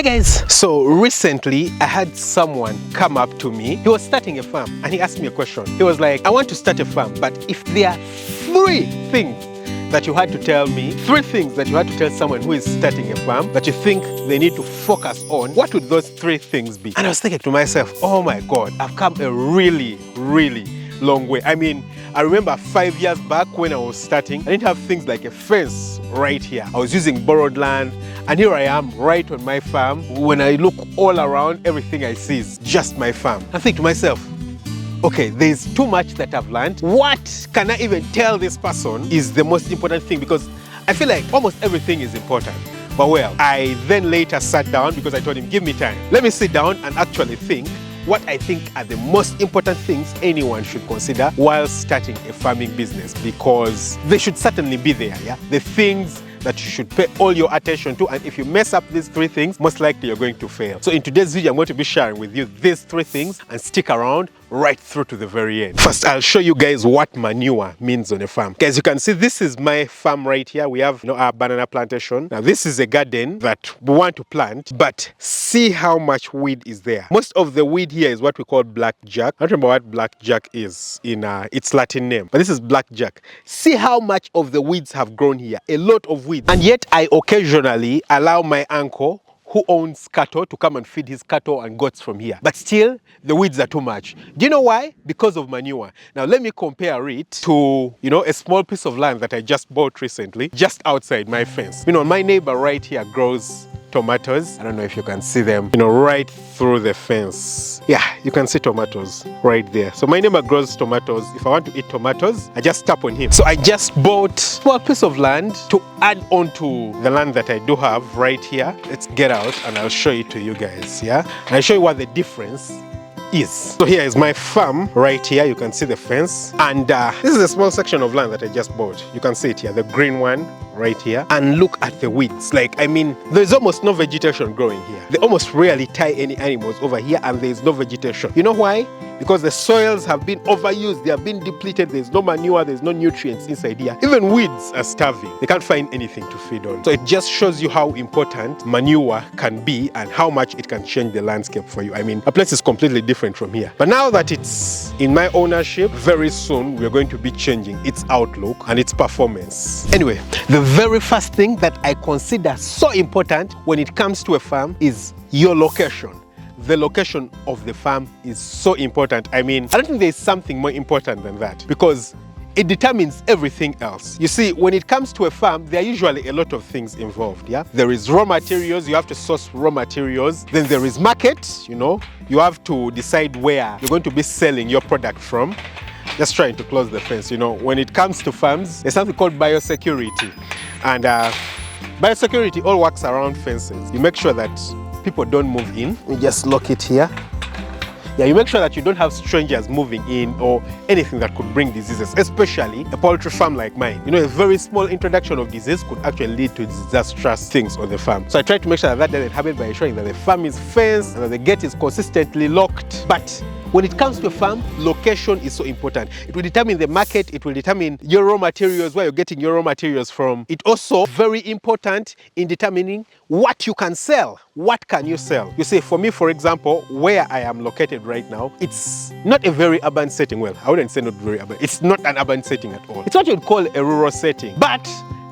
Hi guys, so recently I had someone come up to me. He was starting a farm and he asked me a question. He was like, I want to start a farm, but if there are three things that you had to tell me, three things that you had to tell someone who is starting a farm that you think they need to focus on, what would those three things be? And I was thinking to myself, oh my God, I've come a really long way. I mean, I remember 5 years back when I was starting, I didn't have things like a fence right here. I was using borrowed land, and here I am right on my farm. When I look all around, everything I see is just my farm. I think to myself, okay, there's too much that I've learned. What can I even tell this person is the most important thing? Because I feel like almost everything is important. But well, I then later sat down because I told him, give me time. Let me sit down and actually think what I think are the most important things anyone should consider while starting a farming business, because they should certainly be there, yeah? The things that you should pay all your attention to, and if you mess up these three things, most likely you're going to fail. So in today's video, I'm going to be sharing with you these three things, and stick around right through to the very end. First, I'll show you guys what manure means on a farm. Guys, you can see this is my farm right here. We have our banana plantation. Now this is a garden that we want to plant, but see how much weed is there. Most of the weed here is what we call blackjack. I don't remember what blackjack is in its Latin name, but this is blackjack. See how much of the weeds have grown here. A lot of weeds. And yet I occasionally allow my uncle who owns cattle to come and feed his cattle and goats from here. But still, the weeds are too much. Do you know why? Because of manure. Now let me compare it to, a small piece of land that I just bought recently, just outside my fence. My neighbor right here grows tomatoes. I don't know if you can see them, right through the fence. Yeah, you can see tomatoes right there. So my neighbor grows tomatoes. If I want to eat tomatoes, I just tap on him. So I just bought a small piece of land to add on to the land that I do have right here. Let's get out and I'll show it to you guys, yeah? And I'll show you what the difference is. So here is my farm right here. You can see the fence, and this is a small section of land that I just bought. You can see it here, the green one right here, and look at the weeds. There's almost no vegetation growing here. They almost rarely tie any animals over here, and there's no vegetation. You know why? Because the soils have been overused, they have been depleted, there's no manure, there's no nutrients inside here. Even weeds are starving. They can't find anything to feed on. So it just shows you how important manure can be and how much it can change the landscape for you. I mean, a place is completely different from here. But now that it's in my ownership, very soon we're going to be changing its outlook and its performance. Anyway, the very first thing that I consider so important when it comes to a farm is your location. The location of the farm is so important. I mean, I don't think there's something more important than that, because it determines everything else. You see, when it comes to a farm, there are usually a lot of things involved, yeah? There is raw materials, you have to source raw materials. Then there is market, you have to decide where you're going to be selling your product from. Just trying to close the fence. When it comes to farms, there's something called biosecurity. And biosecurity all works around fences. You make sure that people don't move in. You just lock it here. Yeah, you make sure that you don't have strangers moving in or anything that could bring diseases, especially a poultry farm like mine. A very small introduction of disease could actually lead to disastrous things on the farm. So I try to make sure that doesn't happen by ensuring that the farm is fenced and that the gate is consistently locked. But when it comes to a farm, location is so important. It will determine the market, it will determine your raw materials, where you're getting your raw materials from. It's also very important in determining what you can sell. What can you sell? You see, for me, for example, where I am located right now, it's not a very urban setting. Well, I wouldn't say not very urban. It's not an urban setting at all. It's what you'd call a rural setting. But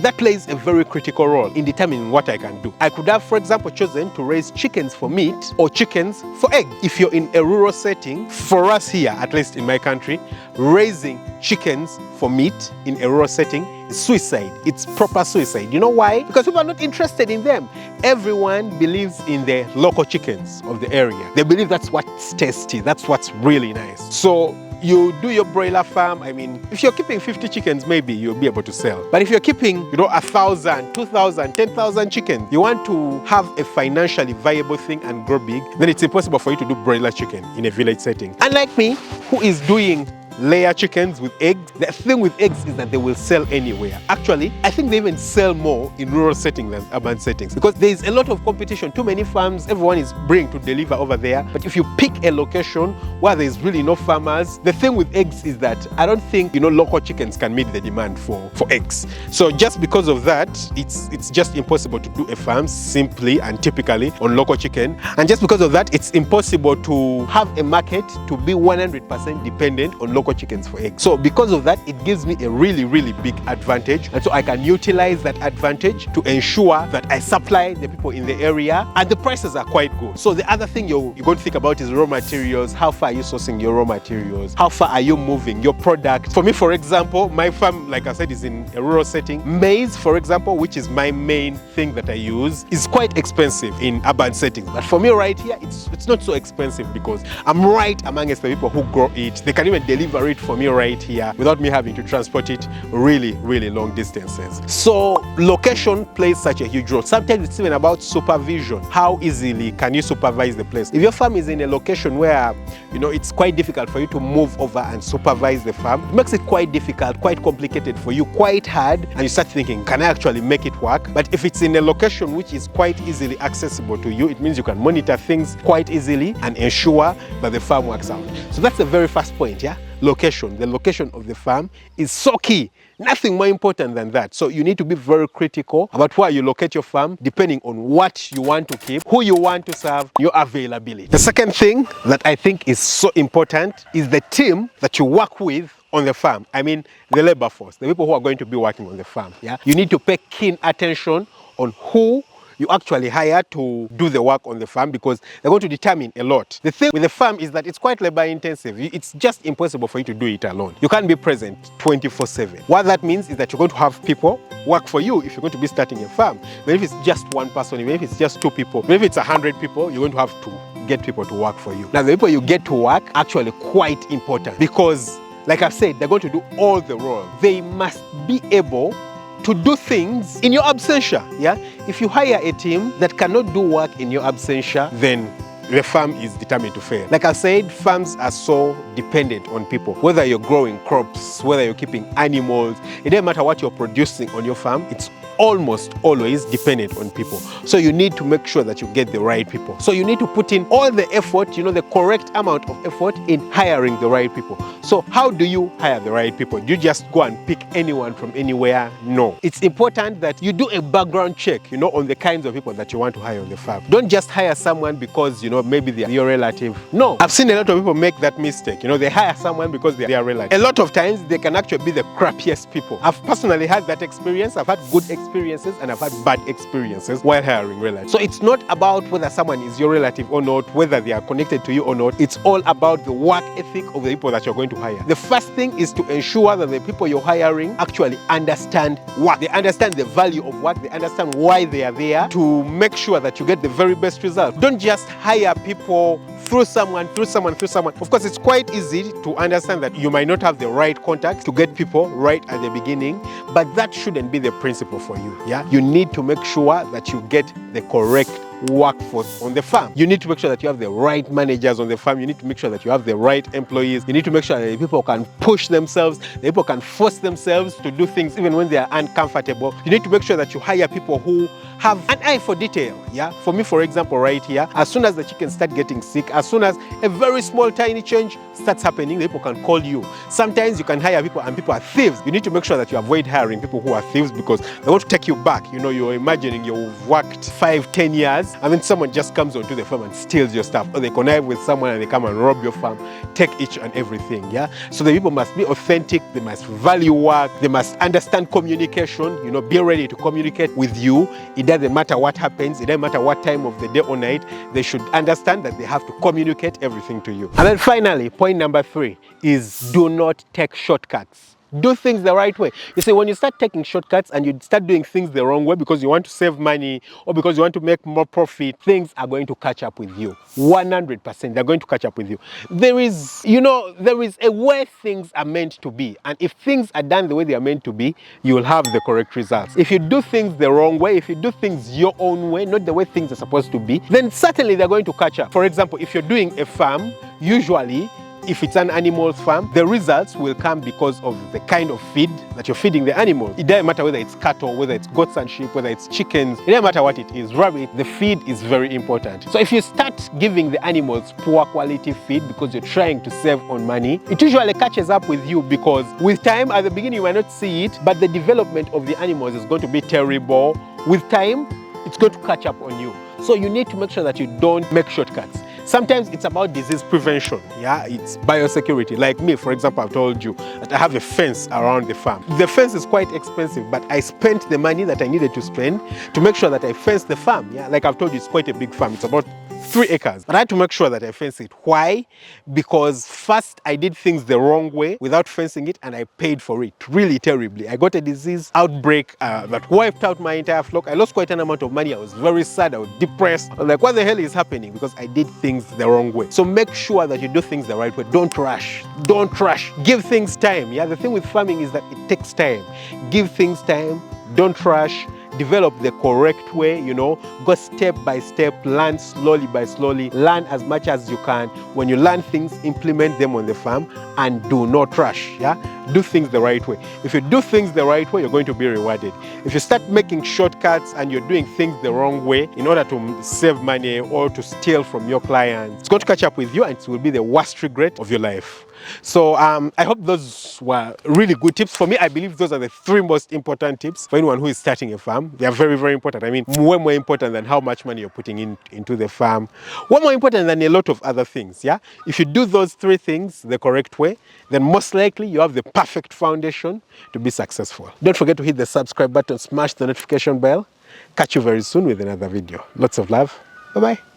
that plays a very critical role in determining what I can do. I could have, for example, chosen to raise chickens for meat or chickens for egg. If you're in a rural setting, for us here, at least in my country, raising chickens for meat in a rural setting is suicide. It's proper suicide. You know why? Because people are not interested in them. Everyone believes in the local chickens of the area. They believe that's what's tasty, that's what's really nice. So you do your broiler farm. I mean, if you're keeping 50 chickens, maybe you'll be able to sell. But if you're keeping, 1,000, 2,000, 10,000 chickens, you want to have a financially viable thing and grow big, then it's impossible for you to do broiler chicken in a village setting. Unlike me, who is doing layer chickens with eggs. The thing with eggs is that they will sell anywhere. Actually, I think they even sell more in rural settings than urban settings because there is a lot of competition. Too many farms, everyone is bringing to deliver over there. But if you pick a location where there is really no farmers, the thing with eggs is that I don't think, local chickens can meet the demand for eggs. So just because of that, it's just impossible to do a farm simply and typically on local chicken. And just because of that, it's impossible to have a market to be 100% dependent on local chickens for eggs. So because of that, it gives me a really, really big advantage. And so I can utilize that advantage to ensure that I supply the people in the area and the prices are quite good. So the other thing you're going to think about is raw materials. How far are you sourcing your raw materials? How far are you moving your product? For me, for example, my farm, like I said, is in a rural setting. Maize, for example, which is my main thing that I use, is quite expensive in urban settings. But for me right here, it's not so expensive because I'm right amongst the people who grow it. They can even deliver it for me right here without me having to transport it really, really long distances. So location plays such a huge role. Sometimes it's even about supervision. How easily can you supervise the place? If your farm is in a location where, it's quite difficult for you to move over and supervise the farm, it makes it quite difficult, quite complicated for you, quite hard, and you start thinking, can I actually make it work? But if it's in a location which is quite easily accessible to you, it means you can monitor things quite easily and ensure that the farm works out. So that's the very first point, yeah? Location. The location of the farm is so key. Nothing more important than that. So you need to be very critical about where you locate your farm, depending on what you want to keep, who you want to serve, your availability. The second thing that I think is so important is the team that you work with on the farm. I mean, the labor force, the people who are going to be working on the farm. Yeah, you need to pay keen attention on who you actually hire to do the work on the farm because they're going to determine a lot. The thing with the farm is that it's quite labor intensive. It's just impossible for you to do it alone. You can't be present 24/7. What that means is that you're going to have people work for you if you're going to be starting a farm. But if it's just one person, even if it's just 2 people, maybe it's 100 people, you're going to have to get people to work for you. Now, the people you get to work are actually quite important because, like I've said, they're going to do all the roles. They must be able to do things in your absentia. Yeah, if you hire a team that cannot do work in your absentia, then the farm is determined to fail. Like I said, farms are so dependent on people. Whether you're growing crops, whether you're keeping animals, it doesn't matter what you're producing on your farm, it's almost always dependent on people. So you need to make sure that you get the right people. So you need to put in all the effort, the correct amount of effort in hiring the right people. So how do you hire the right people? Do you just go and pick anyone from anywhere? No. It's important that you do a background check, on the kinds of people that you want to hire on the farm. Don't just hire someone because, maybe they're your relative. No. I've seen a lot of people make that mistake. They hire someone because they're their relative. A lot of times they can actually be the crappiest people. I've personally had that experience. I've had good experiences and I've had bad experiences while hiring relatives. So it's not about whether someone is your relative or not, whether they are connected to you or not. It's all about the work ethic of the people that you're going to hire. The first thing is to ensure that the people you're hiring actually understand work. They understand the value of work. They understand why they are there to make sure that you get the very best result. Don't just hire people through someone. Of course, it's quite easy to understand that you might not have the right contacts to get people right at the beginning, but that shouldn't be the principle for you. Yeah, you need to make sure that you get the correct workforce on the farm. You need to make sure that you have the right managers on the farm. You need to make sure that you have the right employees. You need to make sure that the people can push themselves, the people can force themselves to do things even when they are uncomfortable. You need to make sure that you hire people who have an eye for detail. Yeah, for me, for example, right here, as soon as the chickens start getting sick, as soon as a very small tiny change starts happening, the people can call you. Sometimes you can hire people and people are thieves. You need to make sure that you avoid hiring people who are thieves because they want to take you back. You're imagining you've worked 5-10 years and then someone just comes onto the farm and steals your stuff, or they connive with someone and they come and rob your farm, take each and everything. Yeah, so the people must be authentic, they must value work, they must understand communication, be ready to communicate with you. It doesn't matter what happens, it doesn't matter what time of the day or night, they should understand that they have to communicate everything to you. And then finally, point number 3 is do not take shortcuts. Do things the right way. You see, when you start taking shortcuts and you start doing things the wrong way because you want to save money or because you want to make more profit, things are going to catch up with you. 100%, they're going to catch up with you. There is a way things are meant to be. And if things are done the way they are meant to be, you will have the correct results. If you do things the wrong way, if you do things your own way, not the way things are supposed to be, then certainly they're going to catch up. For example, if you're doing a farm, usually if it's an animals farm, the results will come because of the kind of feed that you're feeding the animals. It doesn't matter whether it's cattle, whether it's goats and sheep, whether it's chickens, it doesn't matter what it is, rabbit, the feed is very important. So if you start giving the animals poor quality feed because you're trying to save on money, it usually catches up with you, because with time, at the beginning you might not see it, but the development of the animals is going to be terrible. With time, it's going to catch up on you. So you need to make sure that you don't make shortcuts. Sometimes it's about disease prevention, yeah, it's biosecurity. Like me, for example, I've told you that I have a fence around the farm. The fence is quite expensive, but I spent the money that I needed to spend to make sure that I fence the farm, yeah. Like I've told you, it's quite a big farm. It's about 3 acres. But I had to make sure that I fence it. Why? Because first I did things the wrong way without fencing it, and I paid for it really terribly. I got a disease outbreak that wiped out my entire flock. I lost quite an amount of money. I was very sad. I was depressed. I was like, what the hell is happening? Because I did things the wrong way. So make sure that you do things the right way. Don't rush. Don't rush. Give things time. Yeah, the thing with farming is that it takes time. Give things time. Don't rush. Develop the correct way, you know, go step by step, learn slowly by slowly, learn as much as you can. When you learn things, implement them on the farm, and do not rush, yeah? Do things the right way. If you do things the right way, you're going to be rewarded. If you start making shortcuts and you're doing things the wrong way in order to save money or to steal from your clients, it's going to catch up with you, and it will be the worst regret of your life. So I hope those were really good tips. For me, I believe those are the 3 most important tips for anyone who is starting a farm. They are very, very important. I mean, way more important than how much money you're putting into the farm. Way more important than a lot of other things, yeah? If you do those 3 things the correct way, then most likely you have the perfect foundation to be successful. Don't forget to hit the subscribe button, smash the notification bell. Catch you very soon with another video. Lots of love. Bye-bye.